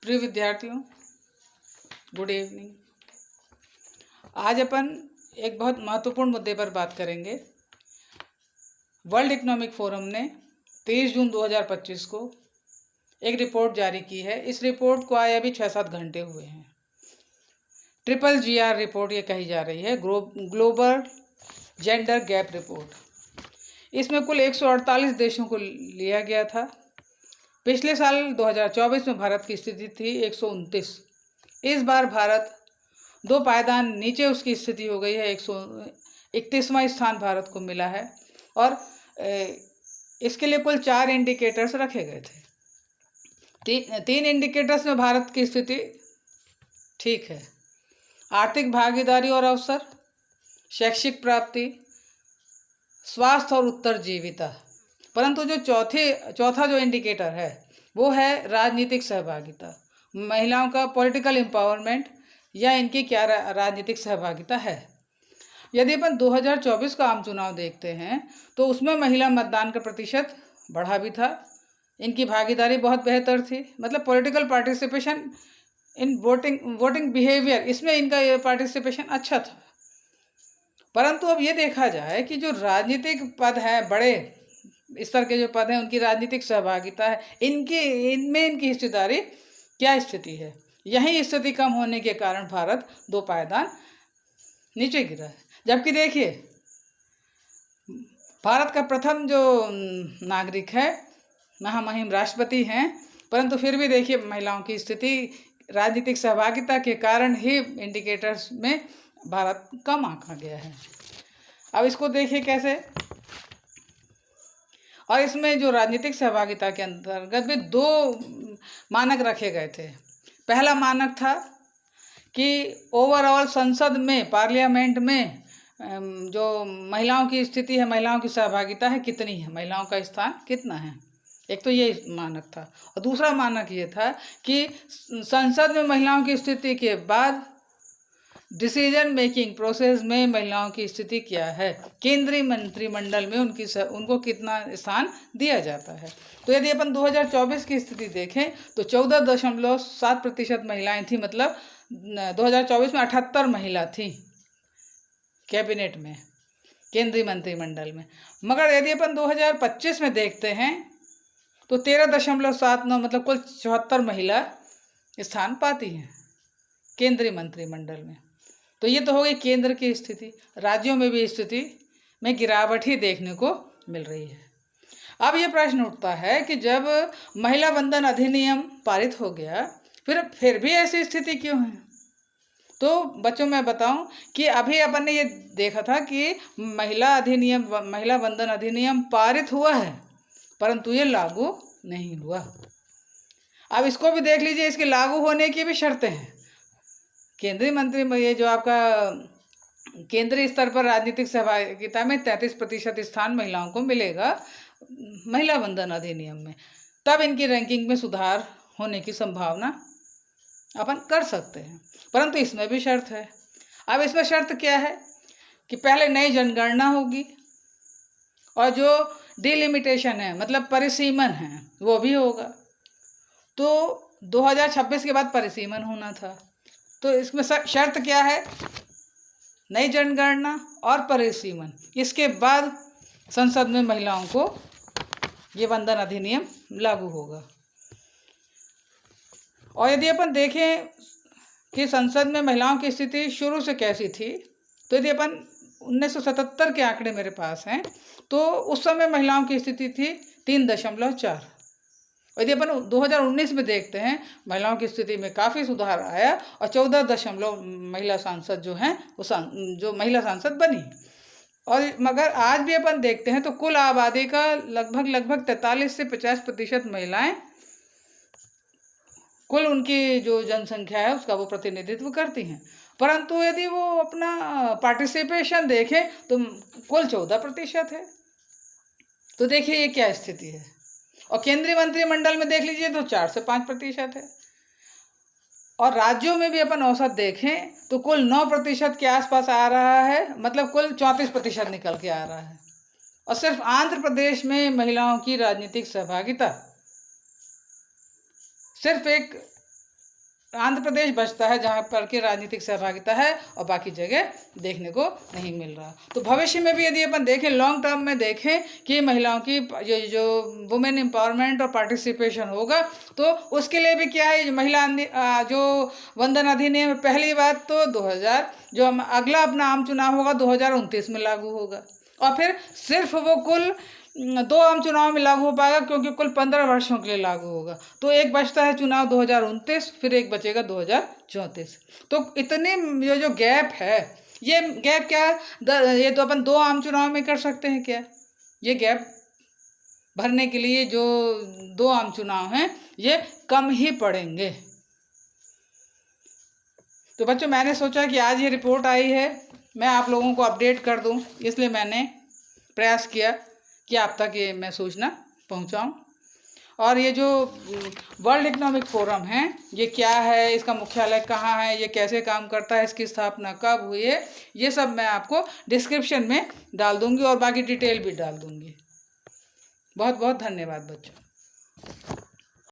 प्रिय विद्यार्थियों, good evening. आज अपन एक बहुत महत्वपूर्ण मुद्दे पर बात करेंगे। वर्ल्ड इकोनॉमिक फोरम ने 23 जून 2025 को एक रिपोर्ट जारी की है। इस रिपोर्ट को आए अभी 6-7 घंटे हुए हैं। GGR रिपोर्ट ये कही जा रही है, ग्लोबल जेंडर गैप रिपोर्ट। इसमें कुल 148 देशों को लिया गया था। पिछले साल 2024 में भारत की स्थिति थी 129। इस बार भारत 2 पायदान नीचे उसकी स्थिति हो गई है। 131वां स्थान भारत को मिला है और इसके लिए कुल 4 इंडिकेटर्स रखे गए थे। तीन इंडिकेटर्स में भारत की स्थिति ठीक है। आर्थिक भागीदारी और अवसर, शैक्षिक प्राप्ति, स्वास्थ्य और उत्तरजीविता। परंतु जो चौथा जो इंडिकेटर है वो है राजनीतिक सहभागिता, महिलाओं का पॉलिटिकल एम्पावरमेंट या इनकी क्या राजनीतिक सहभागिता है। यदि अपन 2024 का आम चुनाव देखते हैं तो उसमें महिला मतदान का प्रतिशत बढ़ा भी था। इनकी भागीदारी बहुत बेहतर थी, मतलब political participation in voting behaviour, इसमें इनका ये पार्टिसिपेशन अच्छा था। परंतु अब ये देखा जाए कि जो राजनीतिक पद है, बड़े स्तर के जो पद हैं, उनकी राजनीतिक सहभागिता है, इनमें इनकी हिस्सेदारी क्या स्थिति है। यही स्थिति कम होने के कारण भारत 2 पायदान नीचे गिरा है। जबकि देखिए, भारत का प्रथम जो नागरिक है, महामहिम राष्ट्रपति हैं, परंतु फिर भी देखिए महिलाओं की स्थिति राजनीतिक सहभागिता के कारण ही इंडिकेटर्स में भारत कम आंका गया है। अब इसको देखिए कैसे। और इसमें जो राजनीतिक सहभागिता के अंतर्गत भी 2 मानक रखे गए थे। पहला मानक था कि ओवरऑल संसद में, पार्लियामेंट में जो महिलाओं की स्थिति है, महिलाओं की सहभागिता है कितनी है, महिलाओं का स्थान कितना है। एक तो ये मानक था। और दूसरा मानक ये था कि संसद में महिलाओं की स्थिति के बाद डिसीजन मेकिंग प्रोसेस में महिलाओं की स्थिति क्या है, केंद्रीय मंत्रिमंडल में उनको कितना स्थान दिया जाता है। तो यदि अपन 2024 की स्थिति देखें तो 14.7% महिलाएं थी, मतलब 2024 में 78 महिला थी कैबिनेट में, केंद्रीय मंत्रिमंडल में। मगर यदि अपन 2025 में देखते हैं तो 13.79, मतलब कुल 74 महिला स्थान पाती हैं केंद्रीय मंत्रिमंडल में। तो ये तो हो गई केंद्र की स्थिति। राज्यों में भी स्थिति में गिरावट ही देखने को मिल रही है। अब ये प्रश्न उठता है कि जब महिला वंदन अधिनियम पारित हो गया, फिर भी ऐसी स्थिति क्यों है। तो बच्चों मैं बताऊं कि अभी अपन ने ये देखा था कि महिला वंदन अधिनियम पारित हुआ है, परंतु ये लागू नहीं हुआ। अब इसको भी देख लीजिए, इसके लागू होने की भी शर्तें हैं। केंद्रीय मंत्री, ये जो आपका केंद्रीय स्तर पर राजनीतिक सहभागिता में 33% स्थान महिलाओं को मिलेगा महिला वंदन अधिनियम में, तब इनकी रैंकिंग में सुधार होने की संभावना अपन कर सकते हैं। परंतु इसमें भी शर्त है। अब इसमें शर्त क्या है कि पहले नई जनगणना होगी और जो डिलिमिटेशन है, मतलब परिसीमन है, वो भी होगा। तो 2026 के बाद परिसीमन होना था। तो इसमें शर्त क्या है, नई जनगणना और परिसीमन। इसके बाद संसद में महिलाओं को ये वंदन अधिनियम लागू होगा। और यदि अपन देखें कि संसद में महिलाओं की स्थिति शुरू से कैसी थी, तो यदि अपन 1977 के आंकड़े मेरे पास हैं, तो उस समय महिलाओं की स्थिति थी 3.4। यदि अपन 2019 में देखते हैं, महिलाओं की स्थिति में काफ़ी सुधार आया और 14 महिला सांसद जो हैं वो जो महिला सांसद बनी। और मगर आज भी अपन देखते हैं तो कुल आबादी का लगभग 43 से 50% महिलाएं कुल उनकी जो जनसंख्या है उसका वो प्रतिनिधित्व करती हैं। परंतु यदि वो अपना पार्टिसिपेशन देखें तो कुल 14% है। तो देखिए ये क्या स्थिति है। और केंद्रीय मंत्रिमंडल में देख लीजिए तो 4 से 5% है। और राज्यों में भी अपन औसत देखें तो कुल 9% के आसपास आ रहा है, मतलब कुल 34% निकल के आ रहा है। और सिर्फ आंध्र प्रदेश में महिलाओं की राजनीतिक सहभागिता सिर्फ एक आंध्र प्रदेश बचता है जहाँ पर कि राजनीतिक सहभागिता है और बाकी जगह देखने को नहीं मिल रहा। तो भविष्य में भी यदि अपन देखें, लॉन्ग टर्म में देखें कि महिलाओं की जो वुमेन एम्पावरमेंट और पार्टिसिपेशन होगा, तो उसके लिए भी क्या है, महिला जो वंदन अधिनियम, पहली बात तो 2000 जो अगला अपना आम चुनाव होगा 2029 में लागू होगा, और फिर सिर्फ वो कुल 2 आम चुनाव में लागू हो पाएगा, क्योंकि कुल 15 वर्षों के लिए लागू होगा। तो एक बचता है चुनाव 2029, फिर एक बचेगा 2034। तो इतने ये जो गैप है, ये गैप क्या है, ये तो अपन 2 आम चुनाव में कर सकते हैं क्या? ये गैप भरने के लिए जो 2 आम चुनाव हैं ये कम ही पड़ेंगे। तो बच्चों, मैंने सोचा कि आज ये रिपोर्ट आई है, मैं आप लोगों को अपडेट कर दूं, इसलिए मैंने प्रयास किया कि आप तक ये मैं सूचना पहुंचाऊं। और ये जो वर्ल्ड इकोनॉमिक फोरम है, ये क्या है, इसका मुख्यालय कहाँ है, ये कैसे काम करता है, इसकी स्थापना कब हुई है, ये सब मैं आपको डिस्क्रिप्शन में डाल दूंगी और बाकी डिटेल भी डाल दूंगी। बहुत बहुत धन्यवाद बच्चों।